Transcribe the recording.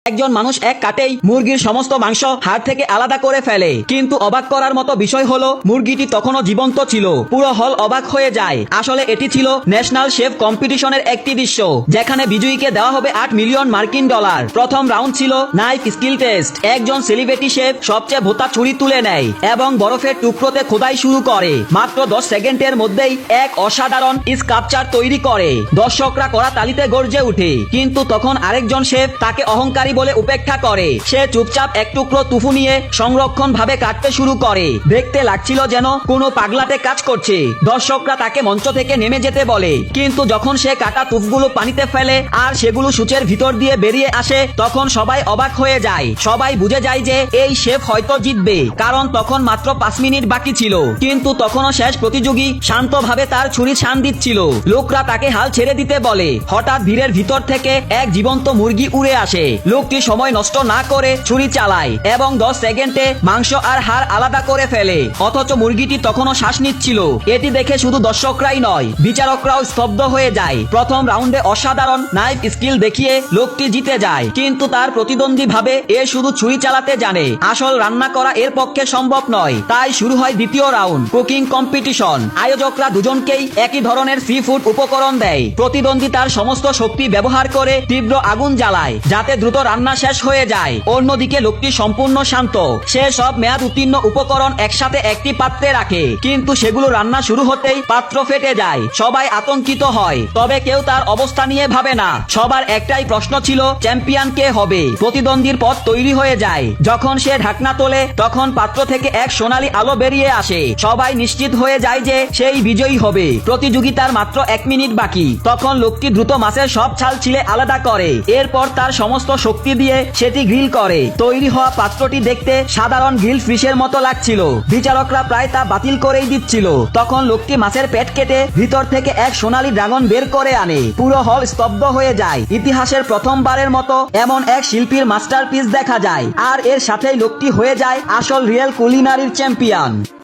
একজন মানুষ এক কাটেই মুরগির সমস্ত মাংস হাড় থেকে আলাদা করে ফেলে, কিন্তু অবাক করার মতো বিষয় হলো মুরগিটি তখনও জীবন্ত ছিল। পুরো হল অবাক হয়ে যায়। আসলে এটি ছিল ন্যাশনাল শেফ কম্পিটিশনের একটি দৃশ্য, যেখানে বিজয়ীকে দেওয়া হবে 8 মিলিয়ন মার্কিন ডলার। প্রথম রাউন্ড ছিল নাইফ স্কিল টেস্ট। একজন সেলিব্রিটি শেফ সবচেয়ে ভোতা ছুরি তুলে নেয় এবং বরফের টুকরোতে খোদাই শুরু করে। মাত্র 10 সেকেন্ডের মধ্যেই এক অসাধারণ স্কাল্পচার তৈরি করে। দর্শকরা করা তালিতে গর্জে উঠে, কিন্তু তখন আরেকজন শেফ তাকে অহংকারী বলে উপেক্ষা করে। সে চুপচাপ এক টুকরো তুফু নিয়ে সংরক্ষণ ভাবে কাটতে শুরু করে। দেখতে লাগছিল যেন কোনো পাগলাটে কাজ করছে। দর্শকরা তাকে মঞ্চ থেকে নেমে যেতে বলে, কিন্তু যখন সে কাটা তুফগুলো পানিতে ফেলে আর সেগুলো সূচের ভিতর দিয়ে বেরিয়ে আসে, তখন সবাই অবাক হয়ে যায়। সবাই বুঝে যায় যে এই শেফ হয়তো জিতবে, কারণ তখন মাত্র 5 মিনিট বাকি ছিল। কিন্তু তখনও শেষ প্রতিযোগী শান্তভাবে তার ছুরি ছান দিচ্ছিল। লোকরা তাকে হাল ছেড়ে দিতে বলে। হঠাৎ ভিড়ের ভিতর থেকে এক জীবন্ত মুরগি উড়ে আসে। লোকটি সময় নষ্ট না করে ছুরি চালায় এবং 10 সেকেন্ডে মাংস আর হাড় আলাদা করে ফেলে। অথচ মুরগিটি তখনও শ্বাস নিচ্ছিল। এটি দেখে শুধু দর্শকরাই নয়, বিচারকরাও স্তব্ধ হয়ে যায়। প্রথম রাউন্ডে অসাধারণ নাইফ স্কিল দেখিয়ে লোকটি জিতে যায়, কিন্তু তার প্রতিদ্বন্দ্বী ভাবে এ শুধু ছুরি চালাতে জানে, আসল রান্না করা এর পক্ষে সম্ভব নয়। তাই শুরু হয় দ্বিতীয় রাউন্ড, কুকিং কম্পিটিশন। আয়োজকরা দুজনকেই একই ধরনের সি ফুড উপকরণ দেয়। প্রতিদ্বন্দ্বী তার সমস্ত শক্তি ব্যবহার করে তীব্র আগুন জ্বালায়, যাতে দ্রুত রান্না শেষ হয়ে যায়। অন্যদিকে লোকটি সম্পূর্ণ শান্ত। সে সব মেয়াদ উত্তীর্ণ উপকরণ একসাথে একটি পাত্রে রাখে, কিন্তু সেগুলো রান্না শুরু হতেই পাত্র ফেটে যায়। সবাই আতঙ্কিত হয়, তবে কেউ তার অবস্থা নিয়ে ভাবে না। সবার একটাই প্রশ্ন ছিল, চ্যাম্পিয়ন কে হবে। প্রতিদ্বন্দ্বীর পথ তৈরি হয়ে যায়। যখন সে ঢাকনা তোলে, তখন পাত্র থেকে এক সোনালী আলো বেরিয়ে আসে। সবাই নিশ্চিত হয়ে যায় যে সেই বিজয়ী হবে। প্রতিযোগিতার মাত্র 1 মিনিট বাকি। তখন লোকটি দ্রুত মাছের সব ছাল ছিলে আলাদা করে। এরপর তার সমস্ত শক্তি দিয়ে সেটি গ্রিল করে। তৈরি হওয়া পাত্রটি দেখতে সাধারণ গ্রিল ফিশের মতো লাগছিল। বিচারকরা প্রায় তা বাতিল করেই দিচ্ছিল। তখন লোকটি মাছের পেট কেটে ভিতর থেকে এক সোনালী ড্রাগন বের করে আনে। পুরো হল স্তব্ধ হয়ে যায়। ইতিহাসের প্রথমবারের মতো এমন এক শিল্পীর মাস্টারপিস দেখা যায়, আর এর সাথেই লোকটি হয়ে যায় আসল রিয়েল কুলিনারির চ্যাম্পিয়ন।